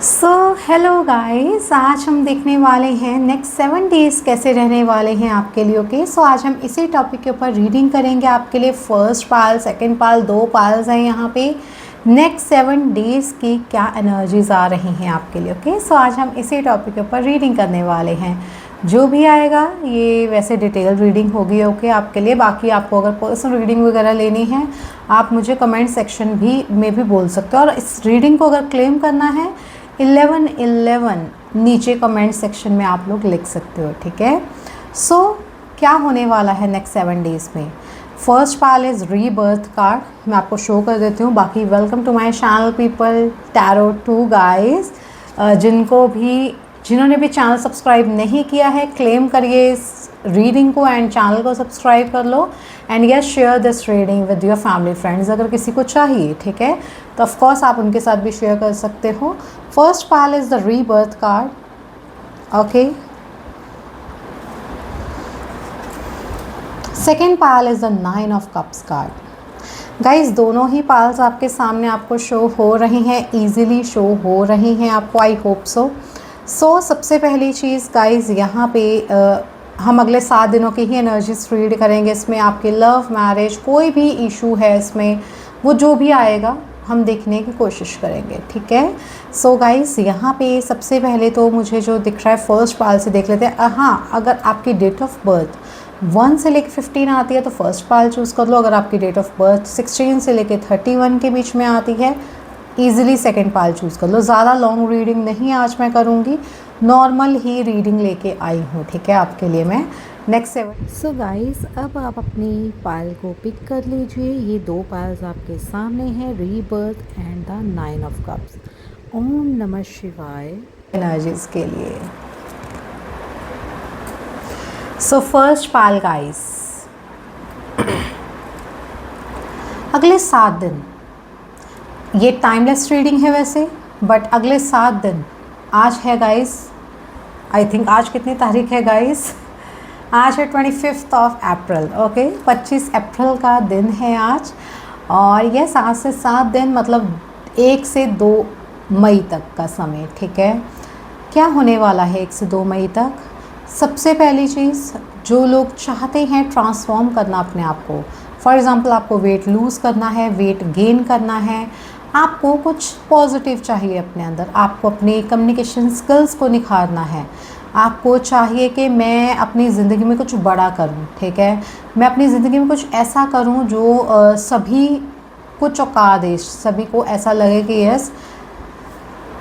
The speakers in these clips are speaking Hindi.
सो हेलो गाइस, आज हम देखने वाले हैं नेक्स्ट 7 डेज़ कैसे रहने वाले हैं आपके लिए। ओके, सो आज हम इसी टॉपिक के ऊपर रीडिंग करेंगे आपके लिए। फर्स्ट पाल, सेकंड पाल, 2 पाल्स हैं यहाँ पे। नेक्स्ट 7 डेज़ की क्या एनर्जीज आ रही हैं आपके लिए। ओके, सो आज हम इसी टॉपिक के ऊपर रीडिंग करने वाले हैं। जो भी आएगा ये वैसे डिटेल रीडिंग होगी ओके आपके लिए। बाकी आपको अगर पर्सनल रीडिंग वगैरह लेनी है आप मुझे कमेंट सेक्शन में भी बोल सकते हो। और इस रीडिंग को अगर क्लेम करना है 1111 नीचे कमेंट सेक्शन में आप लोग लिख सकते हो, ठीक है। सो क्या होने वाला है नेक्स्ट 7 डेज़ में। First pull is rebirth card, मैं आपको शो कर देती हूँ। बाकी welcome to my channel people, tarot 2 guys. जिन्होंने भी चैनल सब्सक्राइब नहीं किया है क्लेम करिए इस रीडिंग को एंड चैनल को सब्सक्राइब कर लो। And yes, share this reading with your family friends. अगर किसी को चाहिए, ठीक है, तो ऑफ कोर्स आप उनके साथ भी शेयर कर सकते हो। First Pal is the rebirth card, okay. Second Pal is the 9 of cups card. Guys दोनों ही पाल्स आपके सामने आपको शो हो रही हैं, ईजिली शो हो रही हैं आपको, आई होप सो। सबसे पहली चीज़ गाइज यहाँ पे हम अगले 7 दिनों की ही एनर्जीज रीड करेंगे। इसमें आपके लव, मैरिज, कोई भी इशू है इसमें, वो जो भी आएगा हम देखने की कोशिश करेंगे, ठीक है। गाइस यहाँ पे सबसे पहले तो मुझे जो दिख रहा है फर्स्ट पाल से देख लेते हैं। हाँ, अगर आपकी डेट ऑफ बर्थ 1 से लेकर 15 आती है तो फर्स्ट पाल चूज़ कर लो। अगर आपकी डेट ऑफ बर्थ 16 से लेकर 31 के बीच में आती है ईजिली सेकेंड पाल चूज़ कर लो। ज़्यादा लॉन्ग रीडिंग नहीं आज मैं करूँगी, नॉर्मल ही रीडिंग लेके आई हूँ, ठीक है, आपके लिए मैं। नेक्स्ट 7। गाइस अब आप अपनी पाल को पिक कर लीजिए। ये 2 पाल्स आपके सामने हैं, rebirth and the 9 of cups. ओम नमः शिवाय एनर्जीज के लिए। फर्स्ट पाल गाइस, अगले 7 दिन, ये टाइमलेस रीडिंग है वैसे, बट अगले 7 दिन, आज है गाइस, आई थिंक आज कितनी तारीख है गाइस, आज है 25 ऑफ अप्रैल, ओके। 25 अप्रैल का दिन है आज। और यस, आज से 7 दिन मतलब 1 से 2 मई तक का समय, ठीक है। क्या होने वाला है 1 से 2 मई तक। सबसे पहली चीज़, जो लोग चाहते हैं ट्रांसफॉर्म करना अपने आप को, फॉर एग्ज़ाम्पल आपको वेट लूज़ करना है, वेट गेन करना है, आपको कुछ पॉजिटिव चाहिए अपने अंदर, आपको अपनी कम्युनिकेशन स्किल्स को निखारना है, आपको चाहिए कि मैं अपनी ज़िंदगी में कुछ बड़ा करूं, ठीक है, मैं अपनी ज़िंदगी में कुछ ऐसा करूं जो सभी को चौंका दे, सभी को ऐसा लगे कि यस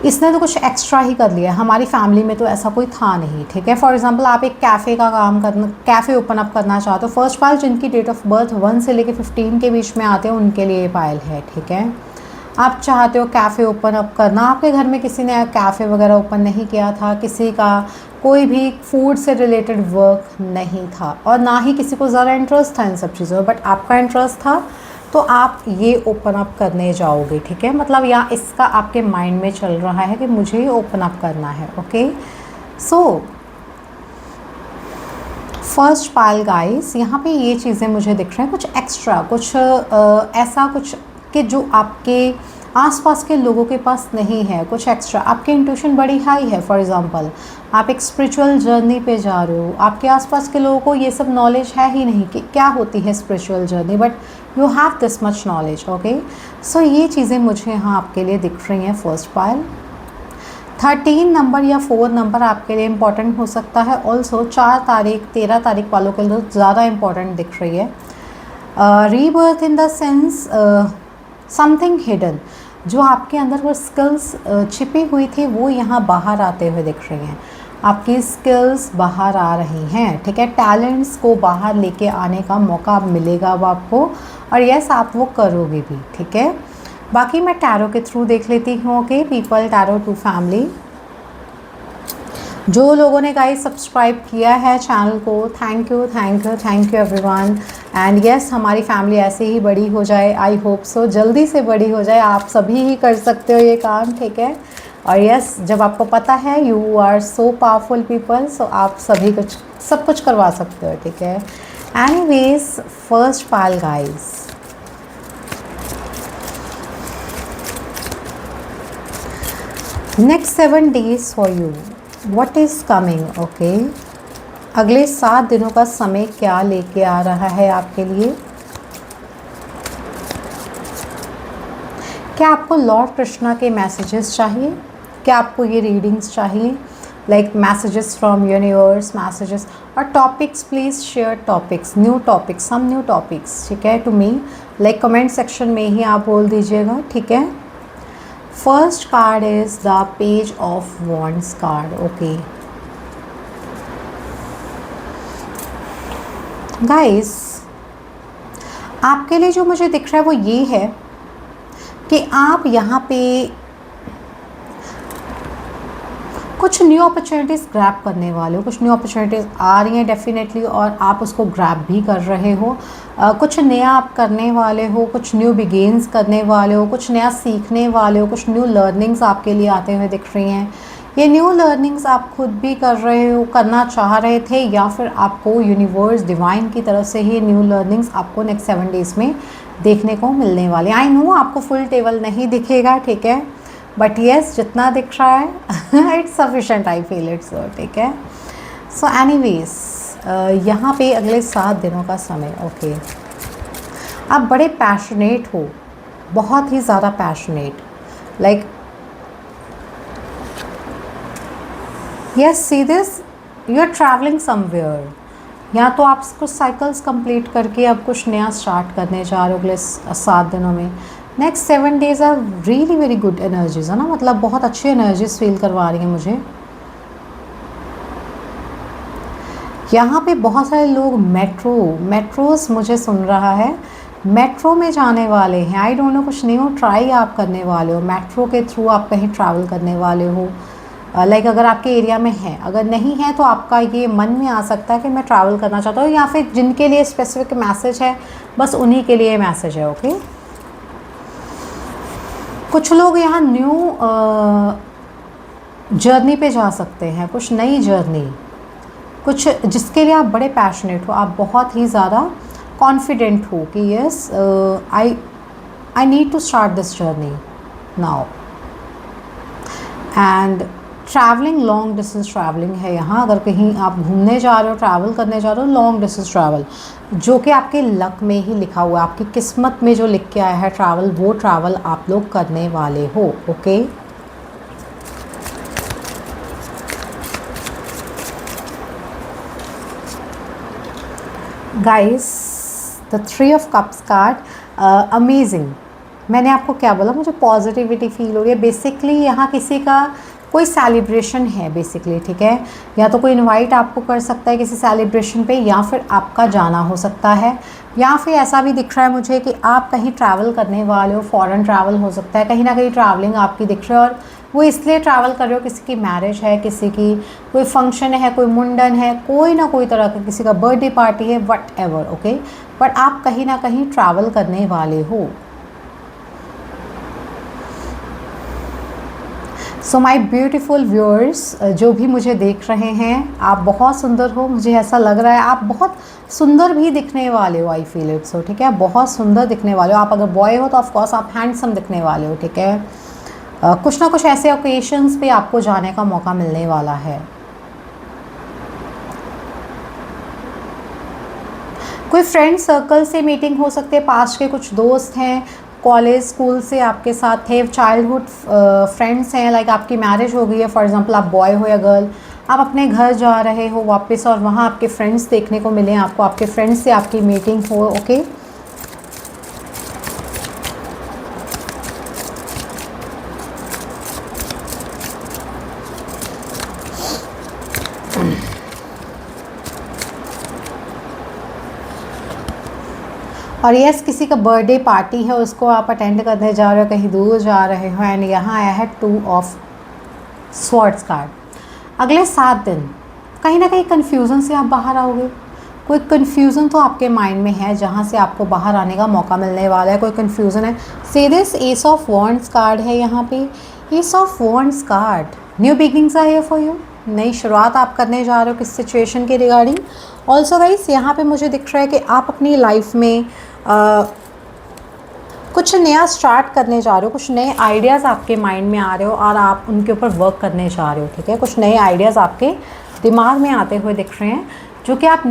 इसने तो कुछ एक्स्ट्रा ही कर लिया, हमारी फैमिली में तो ऐसा कोई था नहीं, ठीक है। फॉर एग्जांपल आप एक कैफ़े का काम करना, कैफ़े ओपन अप करना चाहते हो। फर्स्ट पाल जिनकी डेट ऑफ बर्थ 1 से लेकर 15 के बीच में आते हैं उनके लिए ये पायल है, ठीक है। आप चाहते हो कैफ़े ओपन अप करना, आपके घर में किसी ने कैफ़े वगैरह ओपन नहीं किया था, किसी का कोई भी फूड से रिलेटेड वर्क नहीं था और ना ही किसी को ज़्यादा इंटरेस्ट था इन सब चीज़ों में, बट आपका इंटरेस्ट था तो आप ये ओपन अप करने जाओगे, ठीक है। मतलब या इसका आपके माइंड में चल रहा है कि मुझे ये ओपन अप करना है, ओके। फर्स्ट पाल गाइस, यहाँ पे ये चीज़ें मुझे दिख रहा है, कुछ एक्स्ट्रा, कुछ ऐसा कुछ कि जो आपके आसपास के लोगों के पास नहीं है, कुछ एक्स्ट्रा। आपकी इंट्यूशन बड़ी हाई है, फॉर एग्जांपल आप एक स्पिरिचुअल जर्नी पे जा रहे हो, आपके आसपास के लोगों को ये सब नॉलेज है ही नहीं कि क्या होती है spiritual journey, but you have this much knowledge, okay. ये चीज़ें मुझे यहाँ आपके लिए दिख रही हैं फर्स्ट पाल। 13 नंबर या 4 नंबर आपके लिए इम्पॉर्टेंट हो सकता है। ऑल्सो 4 तारीख, 13 तारीख वालों के लिए ज़्यादा इम्पॉर्टेंट दिख रही है। Rebirth in the sense something hidden, जो आपके अंदर वो स्किल्स छिपी हुई थी वो यहाँ बाहर आते हुए दिख रही हैं। आपकी स्किल्स बाहर आ रही हैं, ठीक है। टैलेंट्स को बाहर लेके आने का मौका मिलेगा अब आपको, और यस आप वो करोगे भी, ठीक है। बाकी मैं टैरो के थ्रू देख लेती हूँ, ओके पीपल, टैरो 2 फैमिली। जो लोगों ने गाइस सब्सक्राइब किया है चैनल को, thank you, thank you, thank you everyone. And yes, हमारी फैमिली ऐसे ही बड़ी हो जाए, आई होप सो, जल्दी से बड़ी हो जाए। आप सभी ही कर सकते हो ये काम, ठीक है। और यस, जब आपको पता है you are so powerful people, आप सभी कुछ सब कुछ करवा सकते हो, ठीक है। Anyways, first Pal guys, next 7 days for you, what is coming, okay. अगले 7 दिनों का समय क्या लेके आ रहा है आपके लिए। क्या आपको लॉर्ड कृष्णा के मैसेजेस चाहिए, क्या आपको ये रीडिंग्स चाहिए, like messages from universe, messages और topics, please share topics, new topics, some new topics, ठीक है, to me, like comment section में ही आप बोल दीजिएगा, ठीक है। First card is the page of wands card, okay. Guys, आपके लिए जो मुझे दिख रहा है वो ये है कि आप यहाँ पे कुछ न्यू अपॉर्चुनिटीज़ ग्रैब करने वाले हो, कुछ न्यू अपॉर्चुनिटीज़ आ रही हैं डेफिनेटली और आप उसको ग्रैब भी कर रहे हो। कुछ नया आप करने वाले हो, कुछ न्यू बिगेन्स करने वाले हो, कुछ नया सीखने वाले हो, कुछ न्यू लर्निंग्स आपके लिए आते हुए दिख रही हैं। ये न्यू लर्निंग्स आप खुद भी कर रहे हो, करना चाह रहे थे, या फिर आपको यूनिवर्स डिवाइन की तरफ से ही न्यू लर्निंग्स आपको नेक्स्ट 7 days में देखने को मिलने वाले। आई नो आपको फुल टेबल नहीं दिखेगा, ठीक है, बट येस जितना दिख रहा है it's sufficient, I feel it's, ठीक है। सो एनीवेज, यहाँ पे अगले 7 दिनों का समय, ओके। आप बड़े पैशनेट हो, बहुत ही ज़्यादा passionate, like yes, see this, you are travelling somewhere, या तो आप कुछ साइकिल्स कंप्लीट करके अब कुछ नया स्टार्ट करने जा रहे हो अगले 7 दिनों में। Next 7 days are really very good energies, है ना, मतलब बहुत अच्छी एनर्जीज फील करवा रही हैं मुझे। यहाँ पे बहुत सारे लोग मेट्रोस मुझे सुन रहा है, मेट्रो में जाने वाले हैं। आई डोंट नो, कुछ न्यू ट्राई आप करने वाले हो, मेट्रो के थ्रू आप कहीं ट्रैवल करने वाले हो। लाइक अगर आपके एरिया में है, अगर नहीं है तो आपका ये मन में आ सकता है कि मैं ट्रैवल करना चाहता हूँ, या फिर जिनके लिए स्पेसिफिक मैसेज है बस उन्हीं के लिए मैसेज है, ओके। कुछ लोग यहाँ न्यू जर्नी पे जा सकते हैं, कुछ नई जर्नी, कुछ जिसके लिए आप बड़े पैशनेट हो, आप बहुत ही ज़्यादा कॉन्फिडेंट हो कि yes I need to start this journey now. And travelling, long distance travelling है यहाँ। अगर कहीं आप घूमने जा रहे हो, ट्रैवल करने जा रहे हो, लॉन्ग डिस्टेंस ट्रैवल, जो कि आपके लक में ही लिखा हुआ है, आपकी किस्मत में जो लिख के आया है ट्रैवल, वो ट्रैवल आप लोग करने वाले हो, okay. Guys, the 3 of Cups card, amazing. मैंने आपको क्या बोला, मुझे पॉजिटिविटी फील हो रही है। बेसिकली यहाँ किसी का कोई सेलिब्रेशन है बेसिकली, ठीक है, या तो कोई इनवाइट आपको कर सकता है किसी सेलिब्रेशन पे, या फिर आपका जाना हो सकता है, या फिर ऐसा भी दिख रहा है मुझे कि आप कहीं ट्रैवल करने वाले हो, फॉरेन ट्रैवल हो सकता है, कहीं ना कहीं ट्रैवलिंग आपकी दिख रही है, और वो इसलिए ट्रैवल कर रहे हो, किसी की मैरिज है, किसी की कोई फंक्शन है, कोई मुंडन है, कोई ना कोई तरह का, किसी का बर्थडे पार्टी है, वट एवर, ओके, बट आप कहीं ना कहीं ट्रैवल करने वाले हो। सो माई ब्यूटीफुल व्यूअर्स, जो भी मुझे देख रहे हैं, आप बहुत सुंदर हो, मुझे ऐसा लग रहा है आप बहुत सुंदर भी दिखने वाले हो, आई फील इट सो, ठीक है, बहुत सुंदर दिखने वाले हो। आप अगर बॉय हो तो ऑफकोर्स आप हैंडसम दिखने वाले हो, ठीक है। कुछ ना कुछ ऐसे ओकेशंस पे आपको जाने का मौका मिलने वाला है। कोई फ्रेंड सर्कल से मीटिंग हो सकती है, पास्ट के कुछ दोस्त हैं, कॉलेज स्कूल से आपके साथ थे, चाइल्डहुड फ्रेंड्स हैं, लाइक आपकी मैरिज हो गई है, फॉर एग्जांपल आप बॉय हो या गर्ल, आप अपने घर जा रहे हो वापस और वहाँ आपके फ्रेंड्स देखने को मिले, आपको आपके फ्रेंड्स से आपकी मीटिंग हो, ओके। और यस, किसी का बर्थडे पार्टी है, उसको आप अटेंड करने जा रहे हो, कहीं दूर जा रहे हो, एंड यहाँ आया है 2 of Swords कार्ड। अगले 7 दिन कहीं ना कहीं कन्फ्यूज़न से आप बाहर आओगे। कोई कन्फ्यूज़न तो आपके माइंड में है जहाँ से आपको बाहर आने का मौका मिलने वाला है, कोई कन्फ्यूज़न है। See this ace of wands card है यहाँ पे, ace of wands card, new beginnings are here for you, नई शुरुआत आप करने जा रहे हो किस सिचुएशन के रिगार्डिंग। ऑल्सो गाइस, यहाँ पे मुझे दिख रहा है कि आप अपनी लाइफ में कुछ नया स्टार्ट करने जा रहे हो, कुछ नए आइडियाज़ आपके माइंड में आ रहे हो और आप उनके ऊपर वर्क करने जा रहे हो, ठीक है। कुछ नए आइडियाज़ आपके दिमाग में आते हुए दिख रहे हैं जो कि आप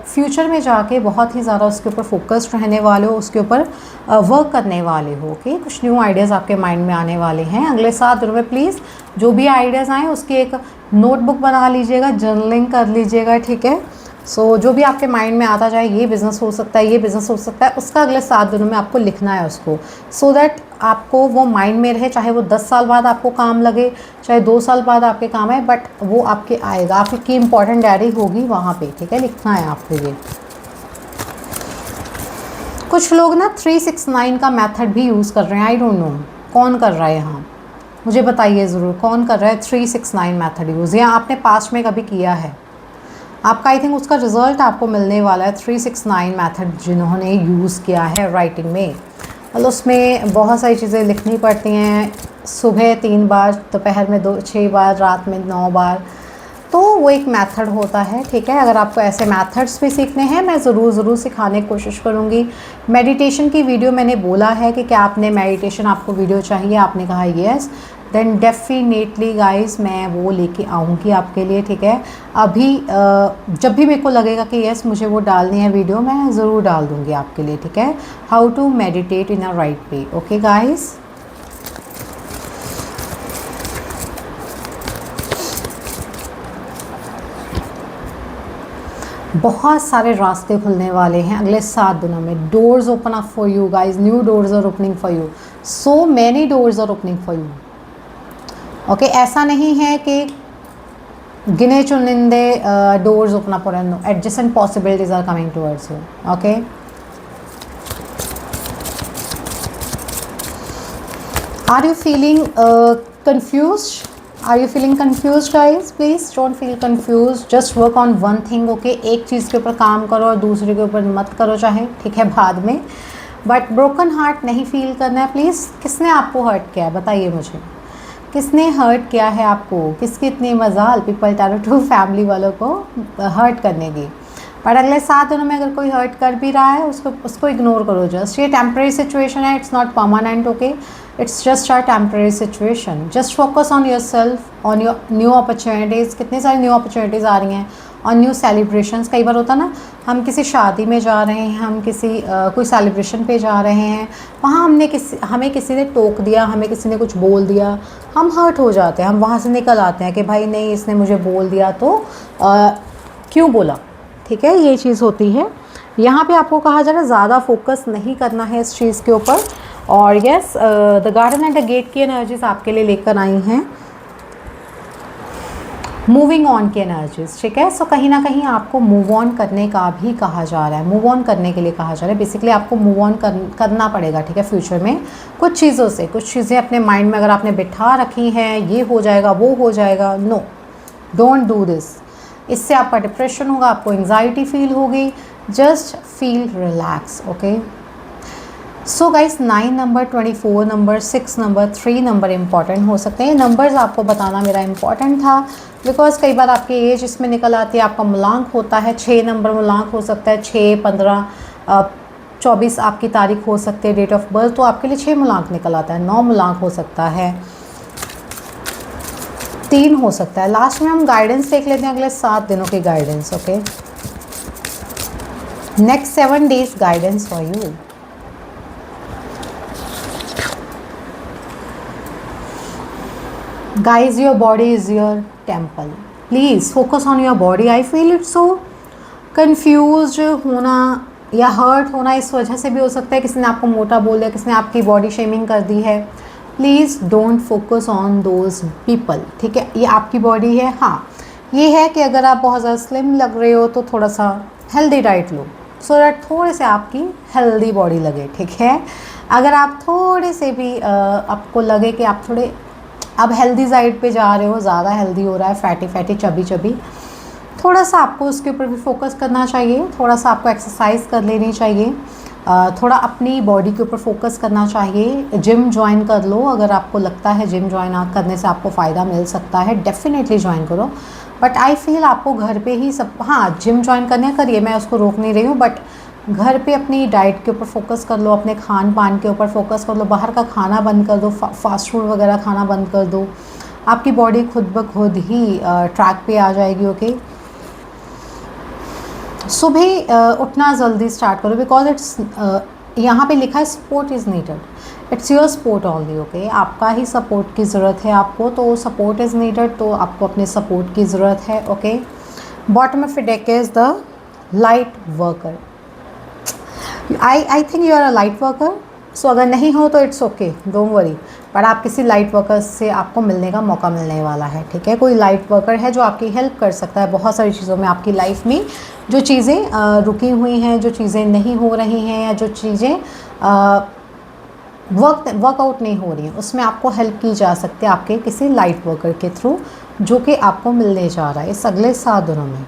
फ्यूचर में जाके बहुत ही ज़्यादा उसके ऊपर फोकस्ड रहने वाले हो, उसके ऊपर वर्क करने वाले हो, ओके। कुछ न्यू आइडियाज़ आपके माइंड में आने वाले हैं अगले 7 दिनों में। प्लीज़ जो भी आइडियाज़ आएँ उसकी एक नोटबुक बना लीजिएगा, जर्नलिंग कर लीजिएगा, ठीक है। जो भी आपके माइंड में आता जाए, ये बिज़नेस हो सकता है, ये बिज़नेस हो सकता है, उसका अगले 7 दिनों में आपको लिखना है उसको, सो दैट आपको वो माइंड में रहे। चाहे वो 10 साल बाद आपको काम लगे, चाहे 2 साल बाद आपके काम आए, बट वो आपके आएगा। आपकी इंपॉर्टेंट डायरी होगी वहाँ पे, ठीक है, लिखना है आपको ये। कुछ लोग ना 369 का मेथड भी यूज़ कर रहे हैं। आई डोंट नो कौन कर रहा है यहाँ, मुझे बताइए ज़रूर कौन कर रहा है 369 मेथड यूज़, या आपने पास्ट में कभी किया है। आपका आई थिंक उसका रिज़ल्ट आपको मिलने वाला है 369 मेथड जिन्होंने यूज़ किया है राइटिंग में। मतलब उसमें बहुत सारी चीज़ें लिखनी पड़ती हैं, सुबह 3 बार, दोपहर में 6 बार, रात में 9 बार, तो वो एक मेथड होता है, ठीक है। अगर आपको ऐसे मेथड्स भी सीखने हैं, मैं ज़रूर सिखाने की कोशिश करूँगी। मेडिटेशन की वीडियो मैंने बोला है कि क्या आपने मेडिटेशन आपको वीडियो चाहिए, आपने कहा येस, देन डेफिनेटली गाइस मैं वो लेके आऊँगी आपके लिए, ठीक है। अभी जब भी मेरे को लगेगा कि यस मुझे वो डालनी है वीडियो, मैं ज़रूर डाल दूँगी आपके लिए, ठीक है। How to meditate in a right way, okay guys. बहुत सारे रास्ते खुलने वाले हैं अगले 7 दिनों में। Doors open up for you guys, new doors are opening for you, so many doors are opening for you, okay. ऐसा नहीं है कि गिने चुनिंदे doors open up, no, adjacent possibilities are coming towards you, okay. Are you feeling confused? Are you feeling confused guys? Please don't feel confused. Just work on one thing, okay? एक चीज़ के ऊपर काम करो और दूसरे के ऊपर मत करो चाहे, ठीक है, बाद में। बट ब्रोकन हार्ट नहीं फील करना है प्लीज़। किसने आपको हर्ट किया है बताइए मुझे, किसने हर्ट किया है आपको? किसकी इतनी मजाल पीपल टैरो टू फैमिली वालों को हर्ट करने की। पर अगले 7 दिनों में अगर कोई हर्ट कर भी रहा है उसको इग्नोर करो जस्ट। ये टेम्परेरी सिचुएशन है, it's not permanent, okay. It's just a temporary situation. Just focus on your self, on your new opportunities. कितनी सारी न्यू अपॉर्चुनिटीज़ आ रही हैं, और न्यू सेलिब्रेशंस। कई बार होता ना, हम किसी शादी में जा रहे हैं, हम किसी कोई सेलिब्रेशन पे जा रहे हैं, वहाँ हमें किसी ने टोक दिया, हमें किसी ने कुछ बोल दिया, हम हर्ट हो जाते हैं, हम वहाँ से निकल आते हैं कि भाई नहीं इसने मुझे बोल दिया तो क्यों बोला, ठीक है, ये चीज़ होती है। यहाँ पे आपको कहा जा रहा है ज़्यादा फोकस नहीं करना है इस चीज़ के ऊपर। और yes, the garden and the gate की एनर्जीज आपके लिए लेकर आई हैं मूविंग ऑन की एनर्जीज, ठीक है। सो कहीं ना कहीं आपको मूव ऑन करने का भी कहा जा रहा है, मूव ऑन करने के लिए कहा जा रहा है। बेसिकली आपको मूव ऑन करना पड़ेगा, ठीक है, फ्यूचर में कुछ चीज़ों से। कुछ चीज़ें अपने माइंड में अगर आपने बिठा रखी हैं, ये हो जाएगा वो हो जाएगा, नो, डोंट डू दिस। इससे आपका डिप्रेशन होगा, आपको एंग्जाइटी फील होगी। Just feel relax, okay. So guys 9 number, 24 number, 6 number, 3 number important हो सकते हैं। नंबर्स आपको बताना मेरा इंपॉर्टेंट था बिकॉज कई बार आपकी एज इसमें निकल आती है, आपका मूलांक होता है। 6 नंबर मूलांक हो सकता है, 6, 15, 24 आपकी तारीख हो सकती है, डेट ऑफ बर्थ, तो आपके लिए 6 मूलांक निकल आता है। 9 मूलांक हो सकता है, 3 हो सकता है। लास्ट में हम गाइडेंस देख लेते हैं, अगले 7 दिनों की guidance, okay. Next 7 days guidance for you. Guys, your body is your temple. Please focus on your body. I feel it so confused होना या हर्ट होना इस वजह से भी हो सकता है, किसी ने आपको मोटा बोल दिया, किसी ने आपकी बॉडी शेमिंग कर दी है। Please don't focus on those people, ठीक है। ये आपकी बॉडी है। हाँ, ये है कि अगर आप बहुत ज़्यादा स्लिम लग रहे हो तो थोड़ा सा healthy diet low, so that थोड़े से आपकी हेल्दी बॉडी लगे, ठीक है। अगर आप थोड़े से भी आपको लगे कि आप थोड़े अब हेल्दी साइड पे जा रहे हो, ज़्यादा हेल्दी हो रहा है, फैटी चबी, थोड़ा सा आपको उसके ऊपर भी फोकस करना चाहिए। थोड़ा सा आपको एक्सरसाइज कर लेनी चाहिए, थोड़ा अपनी बॉडी के ऊपर फोकस करना चाहिए। जिम ज्वाइन कर लो, अगर आपको लगता है जिम ज्वाइन करने से आपको फ़ायदा मिल सकता है, डेफिनेटली ज्वाइन करो। बट आई फील आपको घर पे ही सब, हाँ जिम ज्वाइन करने करिए, मैं उसको रोक नहीं रही हूँ, बट घर पे अपनी डाइट के ऊपर फोकस कर लो, अपने खान पान के ऊपर फोकस कर लो, बाहर का खाना बंद कर दो, फास्ट फूड वगैरह खाना बंद कर दो, आपकी बॉडी खुद ब खुद ही ट्रैक पे आ जाएगी। ओके, सुबह उठना जल्दी स्टार्ट करो, बिकॉज इट्स यहाँ पे लिखा है support is needed, it's your support only. Okay, आपका ही सपोर्ट की ज़रूरत है आपको, तो सपोर्ट इज़ नीडेड, तो आपको अपने सपोर्ट की ज़रूरत है। Okay, bottom of deck is the light worker. I think you are a light worker, so अगर नहीं हो तो इट्स ओके, डोंट वरी, पर आप किसी लाइट वर्कर से आपको मिलने का मौका मिलने वाला है। ठीक है, कोई लाइट वर्कर है जो आपकी हेल्प कर सकता है बहुत सारी चीज़ों में। आपकी लाइफ में जो चीज़ें रुकी हुई हैं, जो चीज़ें नहीं हो रही हैं, या जो चीज़ें वर्कआउट नहीं हो रही हैं, उसमें आपको हेल्प की जा सकती है आपके किसी लाइट वर्कर के थ्रू, जो कि आपको मिलने जा रहा है इस अगले 7 दिनों में।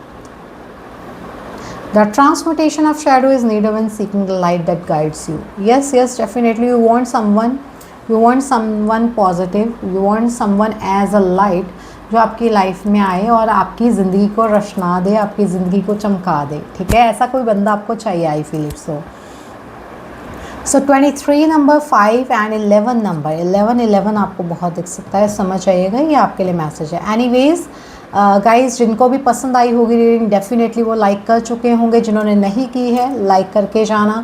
The transmutation of shadow is needed when seeking the light that guides you. Yes, definitely you want someone positive, you want someone as a light जो आपकी लाइफ में आए और आपकी ज़िंदगी को रोशना दे, आपकी ज़िंदगी को चमका दे। ठीक है, ऐसा कोई बंदा आपको चाहिए, आई feel it so. So 23 number, 5 and 11 number, 11 आपको बहुत दिख सकता है, समझ आइएगा, ये आपके लिए मैसेज है। एनीवेज गाइस, जिनको भी पसंद आई होगी रीडिंग, डेफिनेटली वो लाइक कर चुके होंगे, जिन्होंने नहीं की है लाइक करके जाना,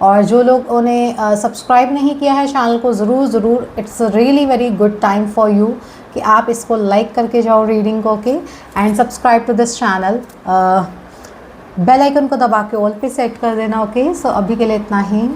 और जो लोगों ने सब्सक्राइब नहीं किया है चैनल को, ज़रूर it's really very good time for you कि आप इसको लाइक करके जाओ रीडिंग को। Okay, and subscribe to this channel, bell icon को दबा के ऑल पे सेट कर देना। ओके, सो अभी के लिए इतना ही,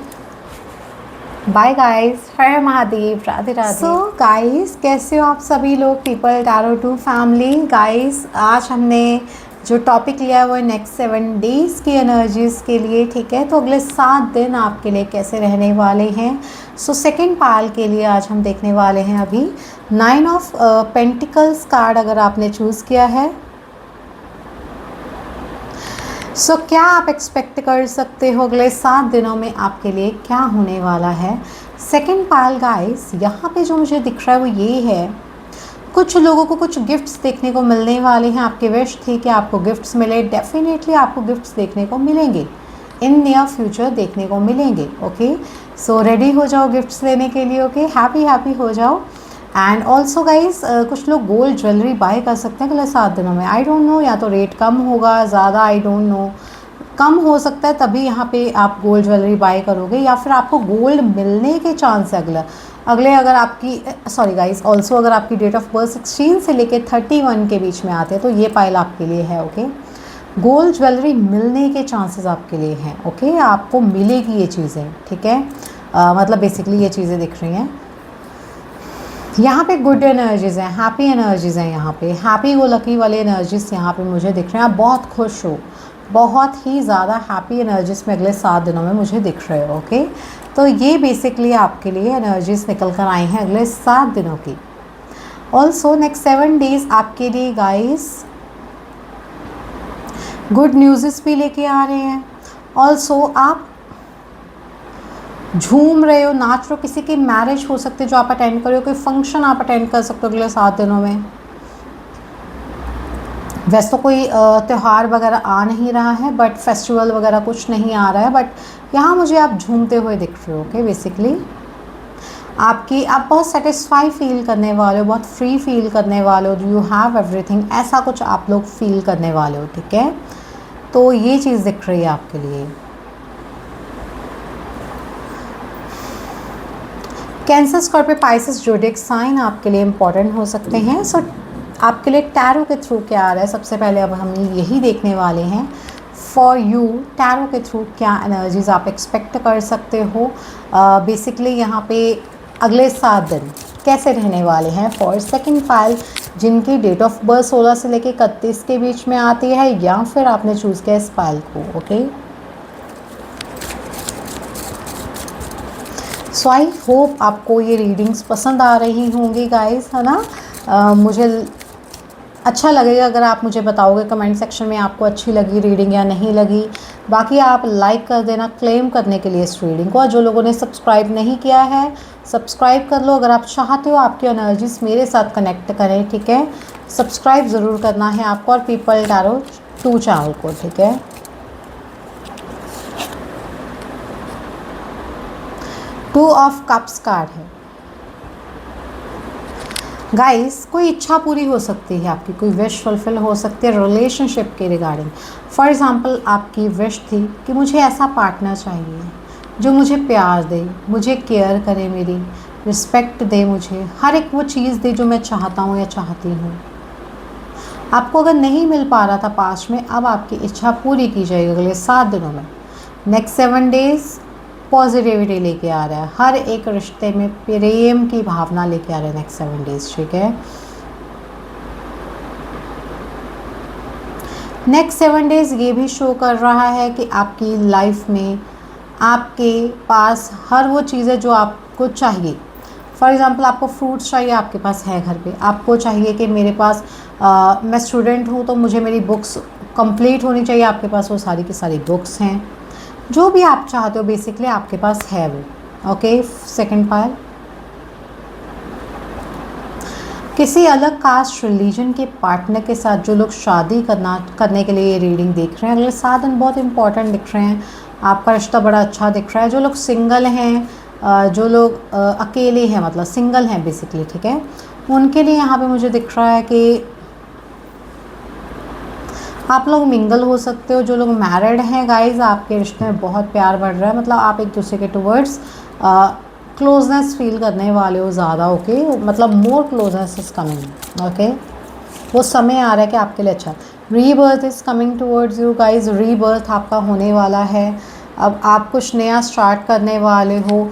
बाय गाइस, हर महादेव, राधे राधे। सो गाइस, कैसे हो आप सभी लोग, पीपल टैरो 2 फैमिली। गाइस, आज हमने जो टॉपिक लिया है वो नेक्स्ट 7 डेज़ की एनर्जीज़ के लिए। ठीक है, तो अगले 7 दिन आपके लिए कैसे रहने वाले हैं। सो सेकेंड पाल के लिए आज हम देखने वाले हैं अभी 9 ऑफ पेंटिकल्स कार्ड, अगर आपने चूज़ किया है। सो क्या आप एक्सपेक्ट कर सकते हो अगले 7 दिनों में आपके लिए क्या होने वाला है। सेकेंड पाल गाइस, यहाँ पे जो मुझे दिख रहा है वो ये है, कुछ लोगों को कुछ गिफ्ट्स देखने को मिलने वाले हैं। आपके विश थी कि आपको गिफ्ट्स मिले, डेफिनेटली आपको गिफ्ट्स देखने को मिलेंगे, इन नियर फ्यूचर देखने को मिलेंगे। ओके, सो रेडी हो जाओ गिफ्ट्स लेने के लिए। ओके, हैप्पी हो जाओ। एंड ऑल्सो गाइज, कुछ लोग गोल्ड ज्वेलरी बाय कर सकते हैं अगले 7 दिनों में। आई डोंट नो, या तो रेट कम होगा ज़्यादा, आई डोंट नो, कम हो सकता है तभी यहाँ पे आप गोल्ड ज्वेलरी बाय करोगे, या फिर आपको गोल्ड मिलने के चांस है अगले अगर आपकी सॉरी गाइज, ऑल्सो अगर आपकी डेट ऑफ बर्थ 16 से लेके 31 के बीच में आते हैं तो ये पाइल आपके लिए है। ओके, गोल्ड ज्वेलरी मिलने के चांसेस आपके लिए हैं। ओके, आपको मिलेगी ये चीज़ें। ठीक है, मतलब बेसिकली ये चीज़ें दिख रही हैं यहाँ पे। गुड एनर्जीज़ हैं, हैप्पी एनर्जीज़ हैं यहाँ पे, हैप्पी गो लकी वाले एनर्जीज़ यहाँ पे मुझे दिख रहे हैं। आप बहुत खुश हो, बहुत ही ज़्यादा हैप्पी एनर्जीज़ में अगले 7 दिनों में मुझे दिख रहे हो। ओके, तो ये बेसिकली आपके लिए एनर्जीज़ निकल कर आई हैं अगले 7 दिनों की। ऑल्सो नेक्स्ट 7 डेज़ आपके लिए गाइस गुड न्यूज़ भी लेके आ रहे हैं। ऑल्सो आप झूम रहे हो, नाच रहे हो, किसी की मैरिज हो सकती है जो आप अटेंड कर रहे हो, कोई फंक्शन आप अटेंड कर सकते हो अगले 7 दिनों में। वैसे तो कोई त्यौहार वगैरह आ नहीं रहा है, बट फेस्टिवल वगैरह कुछ नहीं आ रहा है, बट यहाँ मुझे आप झूमते हुए दिख रहे हो। ओके, बेसिकली आप बहुत सेटिस्फाई फील करने वाले हो, बहुत फ्री फील करने वाले हो, यू हैव एवरीथिंग, ऐसा कुछ आप लोग फील करने वाले हो। ठीक है, तो ये चीज़ दिख रही है आपके लिए। Cancer, Scorpio, Pisces, zodiac sign आपके लिए इम्पॉर्टेंट हो सकते हैं। सो आपके लिए टैरो के थ्रू क्या आ रहा है, सबसे पहले अब हम यही देखने वाले हैं फॉर यू, टैरो के थ्रू क्या एनर्जीज आप एक्सपेक्ट कर सकते हो। बेसिकली यहाँ पे अगले 7 दिन कैसे रहने वाले हैं फॉर सेकेंड फाइल, जिनकी डेट ऑफ बर्थ 16 से लेकर 31 के बीच में आती है, या फिर आपने चूज़ किया इस फाइल को। ओके, सो आई होप आपको ये रीडिंग्स पसंद आ रही होंगी गाइस, है ना। मुझे अच्छा लगेगा अगर आप मुझे बताओगे कमेंट सेक्शन में आपको अच्छी लगी रीडिंग या नहीं लगी। बाकी आप लाइक कर देना क्लेम करने के लिए इस रीडिंग को, और जो लोगों ने सब्सक्राइब नहीं किया है सब्सक्राइब कर लो। अगर आप चाहते हो आपकी एनर्जीज मेरे साथ कनेक्ट करें, ठीक है, सब्सक्राइब ज़रूर करना है आपको, और पीपल टैरो 2 चैनल को। ठीक है, ऑफ कप्स कार्ड है गाइस। कोई इच्छा पूरी हो सकती है आपकी, कोई विश फुलफिल हो सकती है रिलेशनशिप के रिगार्डिंग। फॉर एग्जांपल आपकी विश थी कि मुझे ऐसा पार्टनर चाहिए जो मुझे प्यार दे, मुझे केयर करे, मेरी रिस्पेक्ट दे, मुझे हर एक वो चीज़ दे जो मैं चाहता हूँ या चाहती हूँ। आपको अगर नहीं मिल पा रहा था पास्ट में, अब आपकी इच्छा पूरी की जाएगी अगले 7 दिनों में। नेक्स्ट 7 डेज़ पॉजिटिविटी लेके आ रहा है, हर एक रिश्ते में प्रेम की भावना लेके आ रहा है नेक्स्ट 7 डेज़, ठीक है। नेक्स्ट 7 डेज़ ये भी शो कर रहा है कि आपकी लाइफ में आपके पास हर वो चीज़ें जो आपको चाहिए। फॉर एग्ज़ाम्पल आपको फ्रूट्स चाहिए, आपके पास है घर पे। आपको चाहिए कि मेरे पास मैं स्टूडेंट हूँ तो मुझे मेरी बुक्स कंप्लीट होनी चाहिए, आपके पास वो सारी की सारी बुक्स हैं। जो भी आप चाहते हो बेसिकली आपके पास है वो। ओके, सेकंड पायल, किसी अलग कास्ट रिलीजन के पार्टनर के साथ जो लोग शादी करने के लिए ये रीडिंग देख रहे हैं, अगले 7 दिन बहुत इंपॉर्टेंट दिख रहे हैं। आपका रिश्ता बड़ा अच्छा दिख रहा है। जो लोग सिंगल हैं, जो लोग अकेले हैं, मतलब सिंगल हैं बेसिकली, ठीक है, उनके लिए यहाँ पे मुझे दिख रहा है कि आप लोग मिंगल हो सकते हो। जो लोग मैरिड हैं गाइज, आपके रिश्ते में बहुत प्यार बढ़ रहा है, मतलब आप एक दूसरे के टुवर्ड्स क्लोजनेस फील करने वाले हो ज़्यादा। ओके, मतलब मोर क्लोजनेस इज़ कमिंग। ओके, वो समय आ रहा है कि आपके लिए अच्छा। Rebirth is coming towards you guys, rebirth आपका होने वाला है। अब आप कुछ नया स्टार्ट करने वाले हो।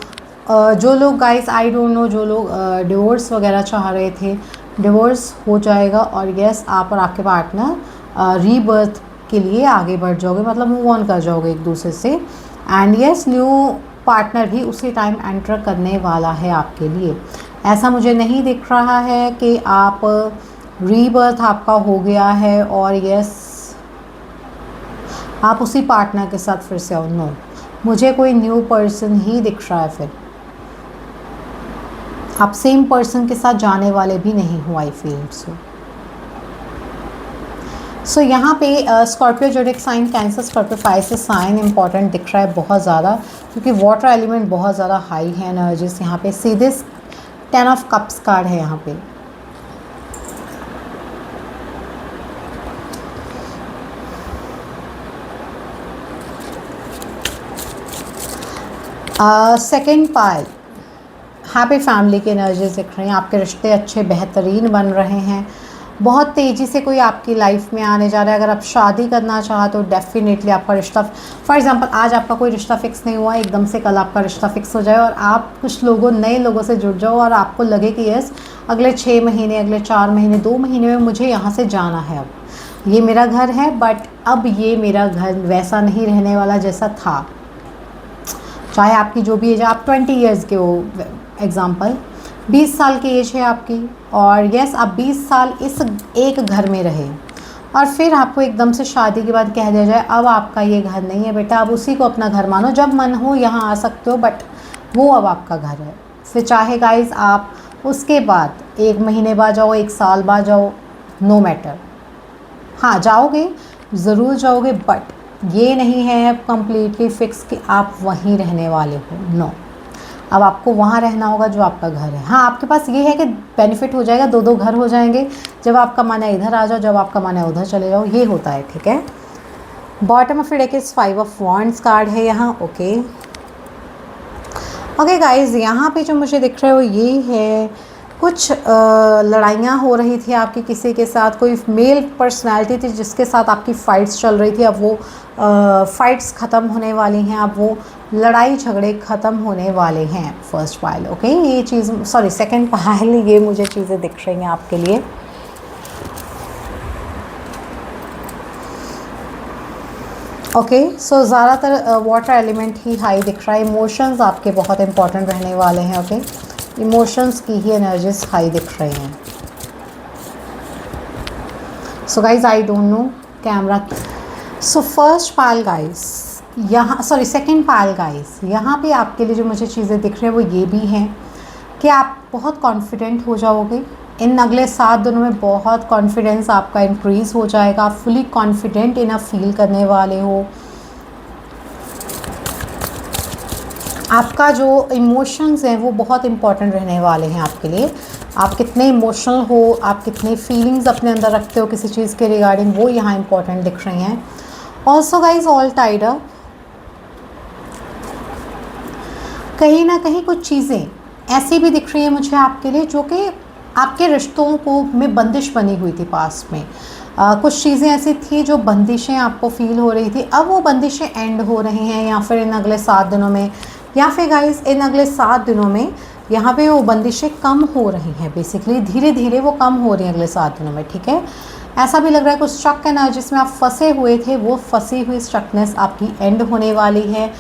जो लोग गाइज, आई डोंट नो, जो लोग डिवोर्स वगैरह चाह रहे थे, डिवोर्स हो जाएगा। और यस, आप और आपके पार्टनर रीबर्थ के लिए आगे बढ़ जाओगे, मतलब मूव ऑन कर जाओगे एक दूसरे से। एंड यस, न्यू पार्टनर भी उसी टाइम एंटर करने वाला है आपके लिए। ऐसा मुझे नहीं दिख रहा है कि आप रीबर्थ आपका हो गया है और यस आप उसी पार्टनर के साथ फिर से आओ। नो, मुझे कोई न्यू पर्सन ही दिख रहा है। फिर आप सेम पर्सन के साथ जाने वाले भी नहीं हो, आई फील सो यहाँ पे Scorpio zodiac sign, Cancer, Scorpio, Pisces sign important दिख रहा है बहुत ज़्यादा, क्योंकि वाटर एलिमेंट बहुत ज़्यादा हाई है एनर्जीज यहाँ पे। सीधे 10 ऑफ कप्स कार्ड है यहाँ पे। सेकेंड पायल, हैप्पी फैमिली की एनर्जीज दिख रही हैं। आपके रिश्ते अच्छे बेहतरीन बन रहे हैं, बहुत तेज़ी से कोई आपकी लाइफ में आने जा रहा है। अगर आप शादी करना चाहते हो, डेफिनेटली आपका रिश्ता, फॉर एग्जांपल आज आपका कोई रिश्ता फिक्स नहीं हुआ, एकदम से कल आपका रिश्ता फिक्स हो जाए और आप कुछ लोगों, नए लोगों से जुड़ जाओ और आपको लगे कि यस, अगले 6 महीने, अगले 4 महीने, 2 महीने में मुझे यहाँ से जाना है। अब ये मेरा घर है, बट अब ये मेरा घर वैसा नहीं रहने वाला जैसा था। चाहे आपकी जो भी एज है, आप 20 ईयर्स के हो, एग्ज़ाम्पल 20 साल की एज है आपकी, और यस आप 20 साल इस एक घर में रहे और फिर आपको एकदम से शादी के बाद कह दिया जाए अब आपका ये घर नहीं है बेटा, अब उसी को अपना घर मानो, जब मन हो यहाँ आ सकते हो, बट वो अब आपका घर है। फिर चाहे गाइस आप उसके बाद 1 महीने बाद जाओ, 1 साल बाद जाओ, नो मैटर, हाँ जाओगे, ज़रूर जाओगे, बट ये नहीं है कम्प्लीटली फिक्स कि आप वहीं रहने वाले हो। नो, अब आपको वहाँ रहना होगा जो आपका घर है। हाँ, आपके पास ये है कि बेनिफिट हो जाएगा, 2-2 घर हो जाएंगे। जब आपका मन है इधर आ जाओ, जब आपका मन है उधर चले जाओ, ये होता है, ठीक है। Bottom of deck is 5 of wands card है यहाँ। ओके ओके गाइज, यहाँ पे जो मुझे दिख रहा है वो ये है, कुछ लड़ाइयाँ हो रही थी आपकी किसी के साथ, कोई मेल पर्सनैलिटी थी जिसके साथ आपकी फ़ाइट्स चल रही थी। अब वो फ़ाइट्स ख़त्म होने वाली हैं, अब वो लड़ाई झगड़े ख़त्म होने वाले हैं। फर्स्ट पायल, ओके, ये चीज़, सॉरी सेकंड पायल, ये मुझे चीज़ें दिख रही हैं आपके लिए। ओके, सो ज़्यादातर वाटर एलिमेंट ही हाई दिख रहा है। इमोशंस आपके बहुत इंपॉर्टेंट रहने वाले हैं। ओके, इमोशंस की ही एनर्जीज हाई दिख रही हैं। So guys I don't know camera. So first pile guys यहाँ, सॉरी सेकंड पायल गाइज, यहाँ पे आपके लिए जो मुझे चीज़ें दिख रही हैं वो ये भी हैं कि आप बहुत कॉन्फिडेंट हो जाओगे इन अगले 7 दिनों में। बहुत कॉन्फिडेंस आपका इंक्रीज़ हो जाएगा, आप फुली कॉन्फिडेंट इनफ फील करने वाले हो। आपका जो इमोशंस हैं वो बहुत इंपॉर्टेंट रहने वाले हैं आपके लिए। आप कितने इमोशनल हो, आप कितने फीलिंग्स अपने अंदर रखते हो किसी चीज़ के रिगार्डिंग, वो यहाँ इंपॉर्टेंट दिख रही हैं। Also guys all tied up, कहीं ना कहीं कुछ चीज़ें ऐसी भी दिख रही हैं मुझे आपके लिए जो कि आपके रिश्तों को में बंदिश बनी हुई थी पास्ट में। कुछ चीज़ें ऐसी थी जो बंदिशें आपको फील हो रही थी, अब वो बंदिशें एंड हो रही हैं, या फिर इन अगले 7 दिनों में, या फिर गाइस इन अगले 7 दिनों में यहाँ पे वो बंदिशें कम हो रही हैं। बेसिकली धीरे धीरे वो कम हो रही हैं अगले 7 दिनों में, ठीक है। ऐसा भी लग रहा है कुछ स्ट्रक एनर्जी जिसमें आप फंसे हुए थे, वो फंसी हुई स्ट्रकनेस आपकी एंड होने वाली है।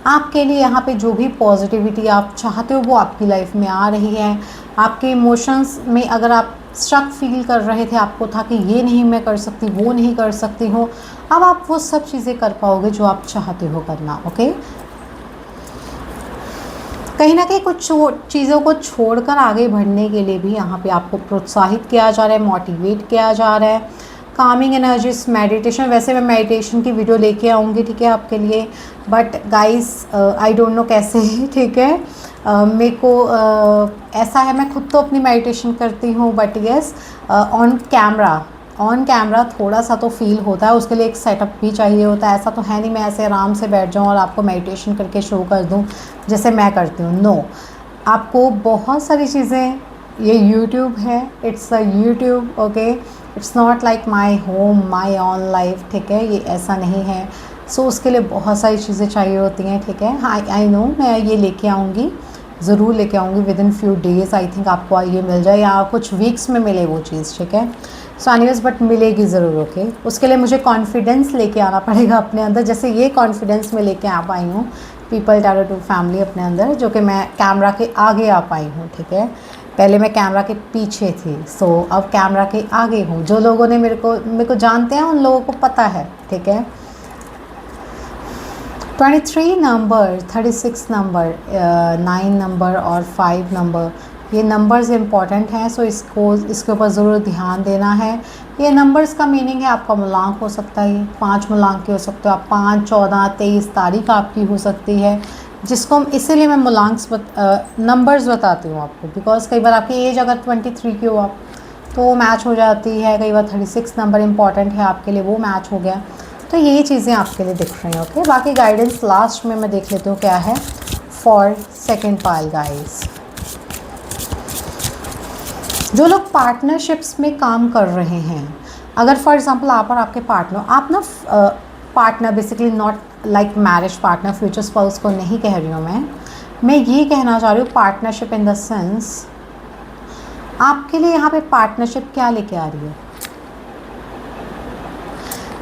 आपके लिए यहाँ पे जो भी पॉजिटिविटी आप चाहते हो वो आपकी लाइफ में आ रही है। आपके इमोशंस में अगर आप स्ट्रक फील कर रहे थे, आपको था कि ये नहीं मैं कर सकती, वो नहीं कर सकती हूँ, अब आप वो सब चीज़ें कर पाओगे जो आप चाहते हो करना, ओके। कहीं ना कहीं कुछ चीज़ों को छोड़कर आगे बढ़ने के लिए भी यहाँ पे आपको प्रोत्साहित किया जा रहा है, मोटिवेट किया जा रहा है। कामिंग एनर्जीज, मेडिटेशन, वैसे मैं मेडिटेशन की वीडियो लेके आऊँगी, ठीक है, आपके लिए, but guys I don't know कैसे ठीक है। मेरे को ऐसा है, मैं खुद तो अपनी मेडिटेशन करती हूँ, बट यस ऑन कैमरा थोड़ा सा तो फील होता है, उसके लिए एक सेटअप भी चाहिए होता है। ऐसा तो है नहीं मैं ऐसे आराम से बैठ जाऊँ और आपको मेडिटेशन करके शो कर दूँ जैसे मैं करती हूँ, नो। आपको बहुत सारी चीज़ें, ये यूट्यूब है, it's a YouTube, okay, it's not like my home, my on life, ठीक है, ये ऐसा नहीं है। सो उसके लिए बहुत सारी चीज़ें चाहिए होती हैं, ठीक है। आई नो, मैं ये लेके आऊँगी, ज़रूर लेके आऊँगी with in few days, I think आपको ये मिल जाए या कुछ वीक्स में मिले वो चीज़, ठीक है। सो एनीवेज बट मिलेगी ज़रूर, ओके। उसके लिए मुझे कॉन्फिडेंस लेके आना पड़ेगा अपने अंदर, जैसे ये कॉन्फिडेंस मैं लेके आ पाई हूँ पीपल टैरो टू फैमिली अपने अंदर, जो कि मैं कैमरा के आगे आ पाई हूँ, ठीक है। पहले मैं कैमरा के पीछे थी, सो अब कैमरा के आगे हूँ। जो लोगों ने मेरे को जानते हैं उन लोगों को पता है, ठीक है। 23 नंबर, 36 नंबर, 9 नंबर और 5 नंबर, ये नंबर्स इंपॉर्टेंट हैं, सो इसके ऊपर ज़रूर ध्यान देना है। ये नंबर्स का मीनिंग है आपका मूलांक हो सकता है, 5 मूलांक के हो सकते हो आप, 5, 14, 23 तारीख आपकी हो सकती है, जिसको इसीलिए मैं नंबर्स बताती हूँ आपको, बिकॉज कई बार आपकी एज अगर 23 की हो आप तो मैच हो जाती है, कई बार 36 नंबर इंपॉर्टेंट है आपके लिए, वो मैच हो गया। तो ये चीज़ें आपके लिए दिख रही हैं, ओके। बाकी गाइडेंस लास्ट में मैं देख लेती हूँ क्या है फॉर सेकेंड पाइल गाइस। जो लोग पार्टनरशिप्स में काम कर रहे हैं, अगर फॉर एग्जांपल आप और आपके पार्टनर, आप ना partner basically not like marriage partner, future spouse को नहीं कह रही हूँ मैं ये कहना चाह रही हूँ पार्टनरशिप इन द सेंस, आपके लिए यहाँ पे पार्टनरशिप क्या लेके आ रही है।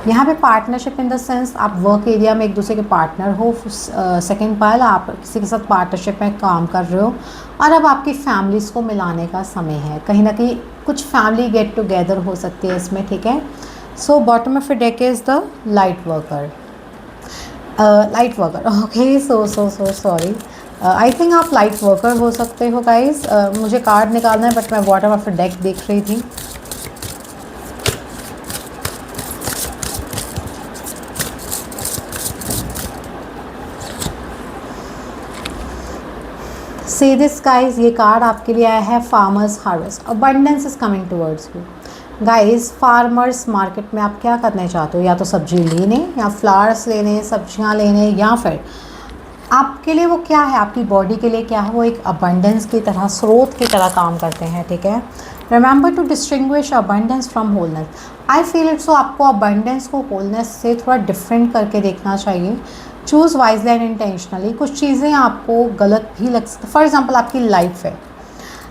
यहाँ पे पार्टनरशिप इन द सेंस आप वर्क एरिया में एक दूसरे के पार्टनर हो, सेकेंड पाइल आप किसी के साथ पार्टनरशिप में काम कर रहे हो, और अब आपकी फैमिलीज़ को मिलाने का समय है। कहीं ना कहीं कुछ फैमिली गेट टुगेदर हो सकती है इसमें, ठीक है। So bottom of the deck is the light worker, okay. So sorry, I think आप लाइट वर्कर हो सकते हो गाइज। मुझे कार्ड निकालना है बट मैं बॉटम ऑफ द डेक देख रही थी। सी दिस गाइज, ये कार्ड आपके लिए आया है farmers harvest, abundance is coming towards you guys. Farmers market में आप क्या करने चाहते हो, या तो सब्जी लेने या फ्लावर्स लेने, सब्जियां लेने, या फिर आपके लिए वो क्या है, आपकी बॉडी के लिए क्या है, वो एक अबंडेंस की तरह, स्रोत की तरह काम करते हैं, ठीक है। Remember to distinguish abundance from wholeness. I feel it, so आपको अबंडेंस को होलनेस से थोड़ा डिफरेंट करके देखना चाहिए। Choose wisely and intentionally. कुछ चीज़ें आपको गलत भी लग सकती, फॉर एग्जांपल आपकी लाइफ है,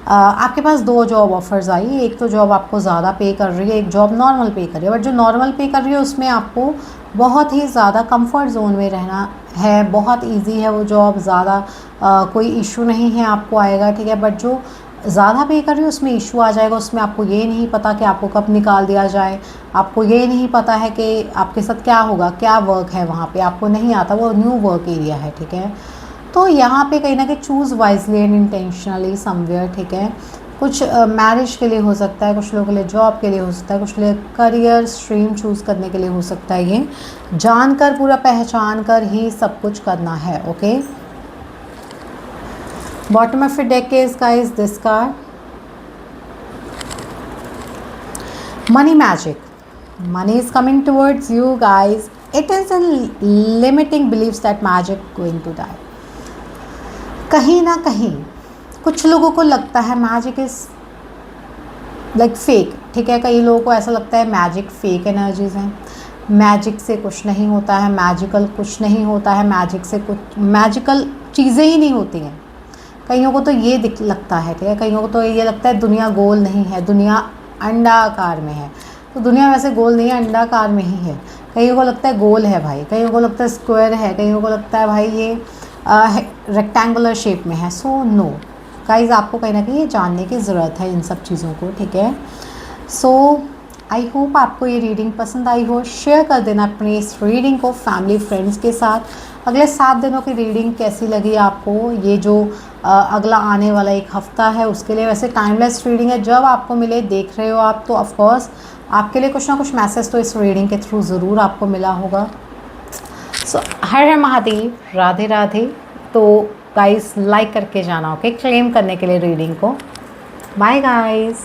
आपके पास 2 जॉब ऑफर्स आई, एक तो जॉब आपको ज़्यादा पे कर रही है, एक जॉब नॉर्मल पे कर रही है, बट जो नॉर्मल पे कर रही है उसमें आपको बहुत ही ज़्यादा कंफर्ट जोन में रहना है, बहुत इजी है वो जॉब, ज़्यादा कोई इशू नहीं है आपको आएगा, ठीक है। बट जो ज़्यादा पे कर रही है उसमें इशू आ जाएगा, उसमें आपको ये नहीं पता कि आपको कब निकाल दिया जाए, आपको ये नहीं पता है कि आपके साथ क्या होगा, क्या वर्क है वहाँ पे आपको नहीं आता, वो न्यू वर्क एरिया है, ठीक है। तो यहाँ पे कहीं ना कहीं choose wisely and intentionally somewhere, ठीक है। कुछ मैरिज के लिए हो सकता है, कुछ लोगों के लिए जॉब के लिए हो सकता है, कुछ लिए करियर स्ट्रीम चूज़ करने के लिए हो सकता है। ये जानकर, पूरा पहचान कर ही सब कुछ करना है, okay. Bottom of your deck is, guys, this card. Money magic. Money is coming towards you, guys. It is a limiting beliefs that magic going to die. कहीं ना कहीं कुछ लोगों को लगता है मैजिक इज लाइक फेक, ठीक है। कई लोगों को ऐसा लगता है मैजिक फेक एनर्जीज हैं, मैजिक से कुछ नहीं होता है, मैजिकल कुछ नहीं होता है, मैजिक से कुछ मैजिकल चीज़ें ही नहीं होती हैं। कईयों को तो ये लगता है, ठीक है। कईयों को तो ये लगता है दुनिया गोल नहीं है, दुनिया अंडाकार में है। तो दुनिया वैसे गोल नहीं है, अंडाकार में ही है। कईयों को लगता है गोल है भाई, कईयों को लगता है स्क्वायर है, कईयों को लगता है भाई ये रेक्टेंगुलर शेप में है। सो नो गाइज, आपको कहीं ना कहीं ये जानने की ज़रूरत है इन सब चीज़ों को, ठीक है। सो आई होप आपको ये रीडिंग पसंद आई हो। शेयर कर देना अपनी इस रीडिंग को फैमिली फ्रेंड्स के साथ। अगले 7 दिनों की रीडिंग कैसी लगी आपको, ये जो अगला आने वाला एक हफ़्ता है उसके लिए वैसे टाइमलेस रीडिंग है। जब आपको मिले, देख रहे हो आप, तो ऑफकोर्स आपके लिए कुछ ना कुछ मैसेज तो इस रीडिंग के थ्रू ज़रूर आपको मिला होगा। सो हर हर महादेव, राधे राधे। तो गाइस लाइक करके जाना, ओके, क्लेम करने के लिए रीडिंग को। Bye guys.